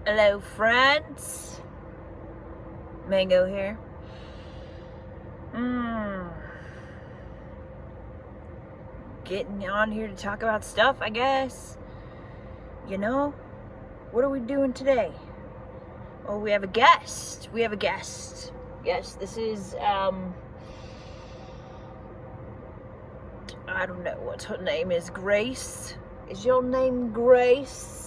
Hello, friends. Mango here. Getting on here to talk about stuff, I guess. You know, what are we doing today? Oh, we have a guest. Yes, this is, I don't know what her name is. Grace? Is your name Grace?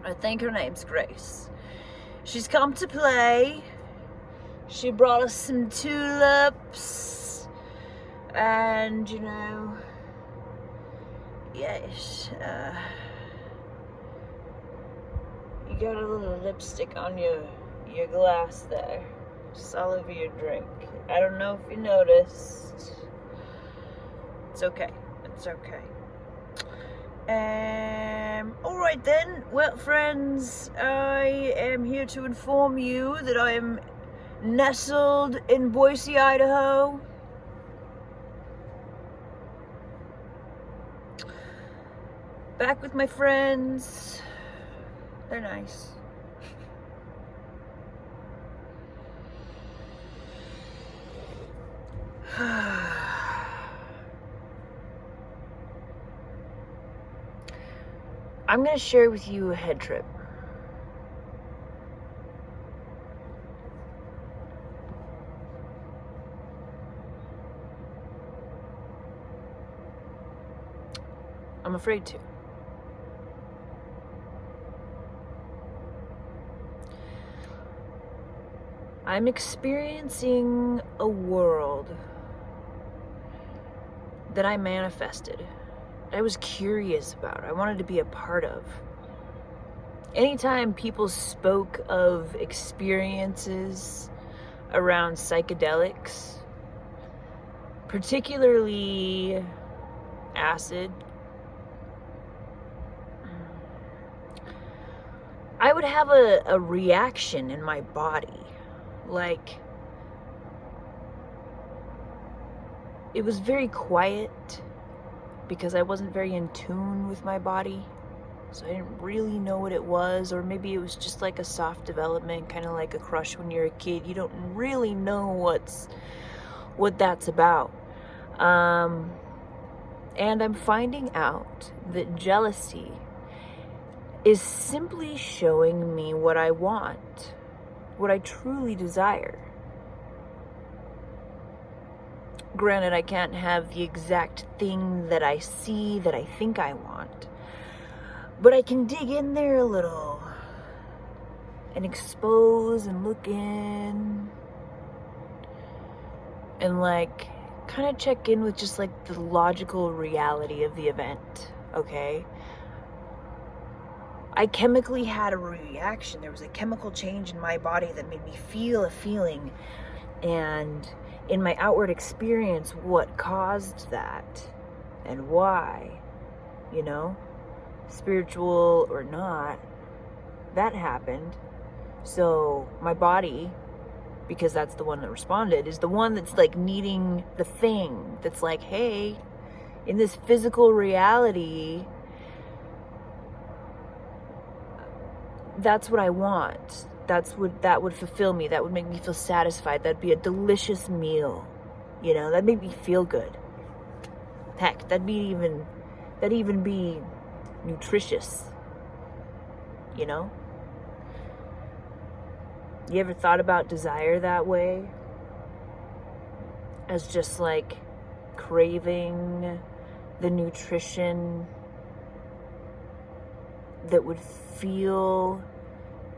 I think her name's Grace. She's come to play. She brought us some tulips. And, yes, you got a little lipstick on your glass there. Just all over your drink. I don't know if you noticed. It's okay. Alright then. Well, friends, I am here to inform you that I am nestled in Boise, Idaho. Back with my friends. They're nice. I'm going to share with you a head trip. I'm afraid to. I'm experiencing a world that I manifested. I was curious about. I wanted to be a part of. Anytime people spoke of experiences around psychedelics, particularly acid, I would have a reaction in my body. Like, it was very quiet because I wasn't very in tune with my body. So I didn't really know what it was, or maybe it was just like a soft development, kind of like a crush when you're a kid. You don't really know what that's about. And I'm finding out that jealousy is simply showing me what I want, what I truly desire. Granted, I can't have the exact thing that I see that I think I want, but I can dig in there a little and expose and look in and like kind of check in with just like the logical reality of the event, okay? I chemically had a reaction. There was a chemical change in my body that made me feel a feeling, and in my outward experience, what caused that and why, spiritual or not, that happened. So my body, because that's the one that responded, is the one that's like needing the thing that's like, hey, in this physical reality, that's what I want. That would fulfill me. That would make me feel satisfied. That'd be a delicious meal. That'd make me feel good. Heck, that'd even be nutritious. You ever thought about desire that way? As just like craving the nutrition that would feel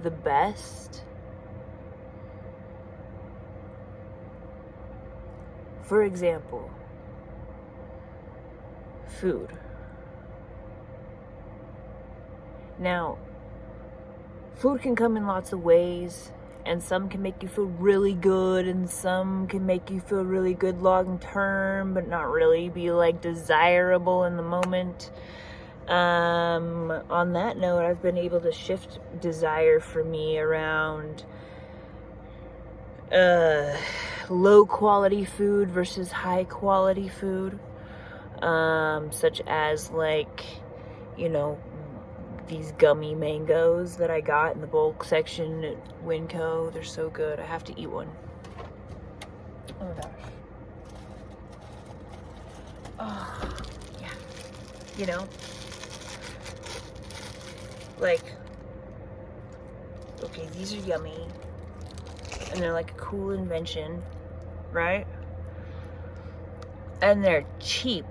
the best? For example, food. Now, food can come in lots of ways, and some can make you feel really good, and some can make you feel really good long term, but not really be like desirable in the moment. On that note, I've been able to shift desire for me around low quality food versus high quality food, such as like, these gummy mangoes that I got in the bulk section at Winco. They're so good. I have to eat one. Oh my gosh. Oh, yeah. You know? Like, okay, these are yummy. And they're like a cool invention, right? And they're cheap.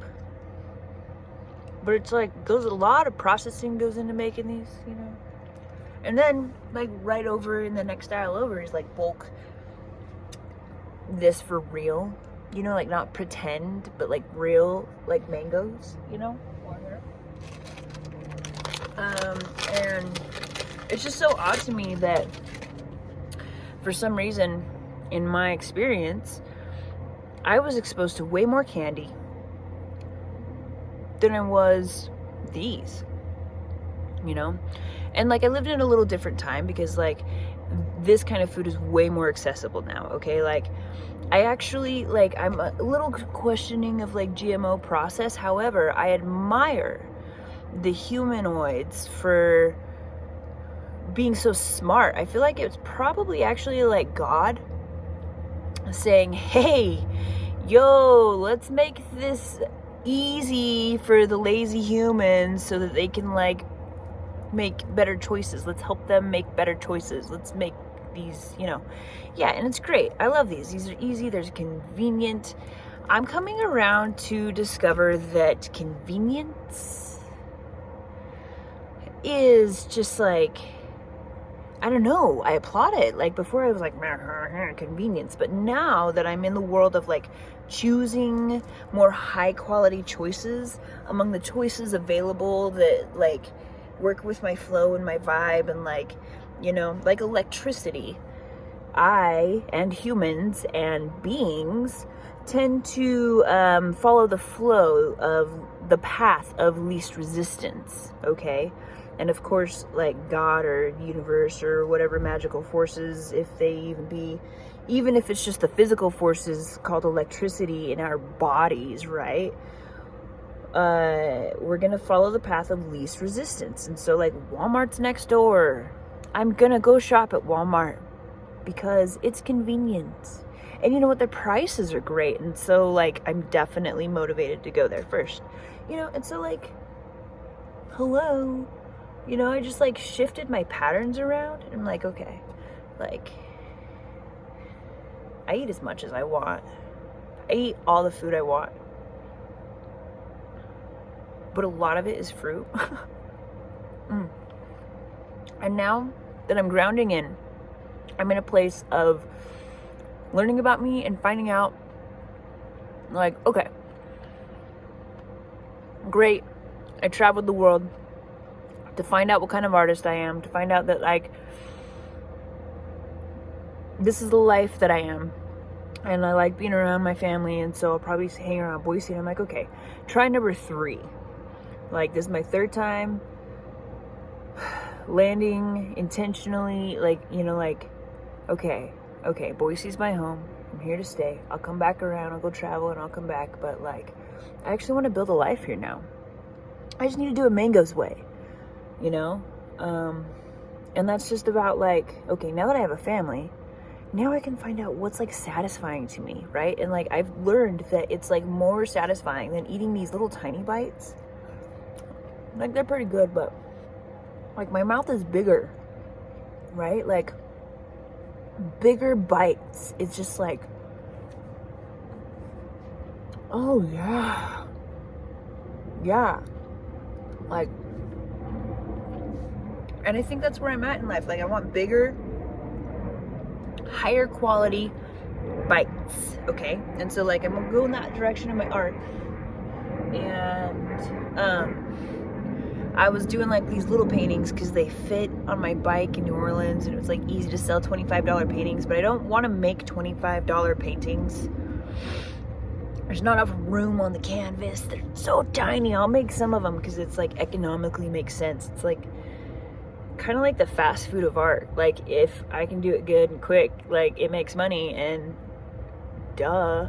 But it's like, a lot of processing goes into making these, you know? And then, like, right over in the next aisle over is like bulk, this for real. You know, like not pretend, but like real, like mangoes, you know? And it's just so odd to me that for some reason, in my experience, I was exposed to way more candy than I was these, you know? And like, I lived in a little different time because like this kind of food is way more accessible now, okay? Like, I actually, like, I'm a little questioning of like GMO process. However, I admire the humanoids for being so smart. I feel like it's probably actually like God saying, hey, yo, let's make this easy for the lazy humans so that they can like make better choices. Let's help them make better choices. Let's make these, you know. Yeah, and it's great. I love these. These are easy. They're convenient. I'm coming around to discover that convenience is just like, I don't know, I applaud it. Like before I was like, convenience. But now that I'm in the world of like choosing more high quality choices among the choices available that like work with my flow and my vibe and like, you know, like electricity, I and humans and beings tend to follow the flow of the path of least resistance, okay? And of course, like God or universe or whatever magical forces, if they even be, even if it's just the physical forces called electricity in our bodies, right? We're gonna follow the path of least resistance. And so like Walmart's next door. I'm gonna go shop at Walmart because it's convenient. And you know what? Their prices are great. And so like, I'm definitely motivated to go there first, you know? And so like, hello. You know, I just like shifted my patterns around and I'm like, okay, like I eat as much as I want. I eat all the food I want. But a lot of it is fruit. And now that I'm grounding in, I'm in a place of learning about me and finding out like, okay, great. I traveled the world to find out what kind of artist I am, to find out that like this is the life that I am, and I like being around my family, and so I'll probably hang around Boise. And I'm like, okay, try number 3. Like this is my 3rd time landing intentionally, like, you know, like, okay, Boise's my home. I'm here to stay. I'll come back around. I'll go travel and I'll come back. But like, I actually want to build a life here now. I just need to do it Mango's way. You know, and that's just about like, okay, now that I have a family, now I can find out what's like satisfying to me, right? And like, I've learned that it's like more satisfying than eating these little tiny bites. Like they're pretty good, but like my mouth is bigger, right? Like bigger bites. It's just like, oh yeah, like. And I think that's where I'm at in life. Like, I want bigger, higher quality bites, okay? And so, like, I'm gonna go in that direction in my art. And I was doing, like, these little paintings because they fit on my bike in New Orleans. And it was, like, easy to sell $25 paintings. But I don't want to make $25 paintings. There's not enough room on the canvas. They're so tiny. I'll make some of them because it's, like, economically makes sense. It's, like, kind of like the fast food of art. Like if I can do it good and quick, like it makes money, and duh.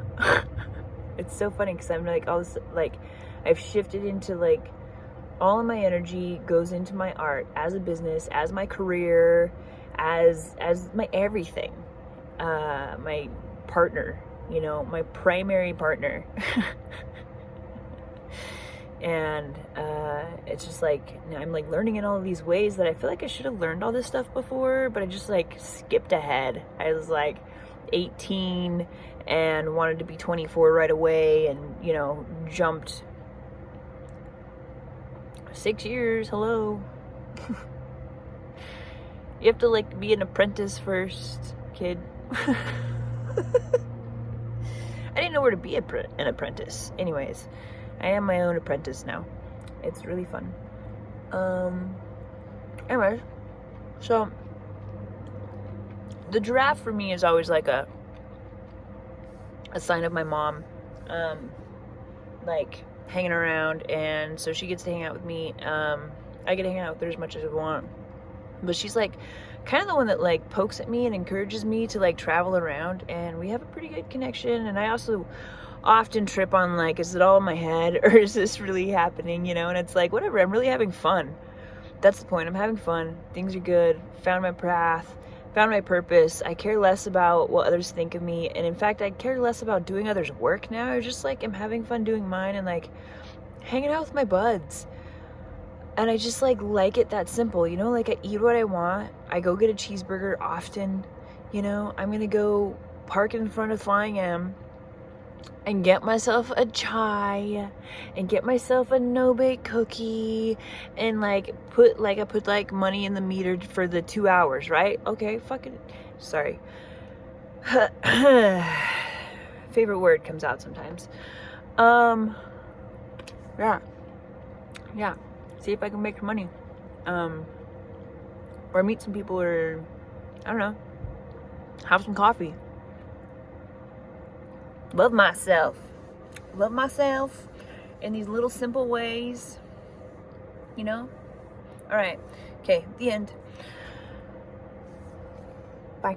It's so funny because I'm like all this, like I've shifted into like all of my energy goes into my art as a business, as my career, as my everything. My partner, you know, my primary partner. And it's just like, I'm like learning in all of these ways that I feel like I should have learned all this stuff before, but I just like skipped ahead. I was like 18 and wanted to be 24 right away, and, you know, jumped 6 years. Hello. You have to like be an apprentice first, kid. I didn't know where to be an apprentice. Anyways, I am my own apprentice now. It's really fun. Anyways, so the giraffe for me is always like a sign of my mom, like hanging around, and so she gets to hang out with me. I get to hang out with her as much as I want, but she's like kind of the one that like pokes at me and encourages me to like travel around, and we have a pretty good connection. And I also often trip on like, is it all in my head or is this really happening, you know? And it's like, whatever, I'm really having fun. That's the point. I'm having fun. Things are good. Found my path, found my purpose. I care less about what others think of me, and in fact I care less about doing others' work now. I just like am having fun doing mine and like hanging out with my buds. And I just like it that simple, you know? Like, I eat what I want. I go get a cheeseburger often, you know? I'm gonna go park in front of Flying M and get myself a chai and get myself a no-bake cookie and like put like money in the meter for the 2 hours, right? Okay, fucking sorry. Favorite word comes out sometimes. Yeah. See if I can make money, or meet some people, or I don't know, have some coffee. Love myself in these little simple ways, you know? All right, okay, the end. Bye.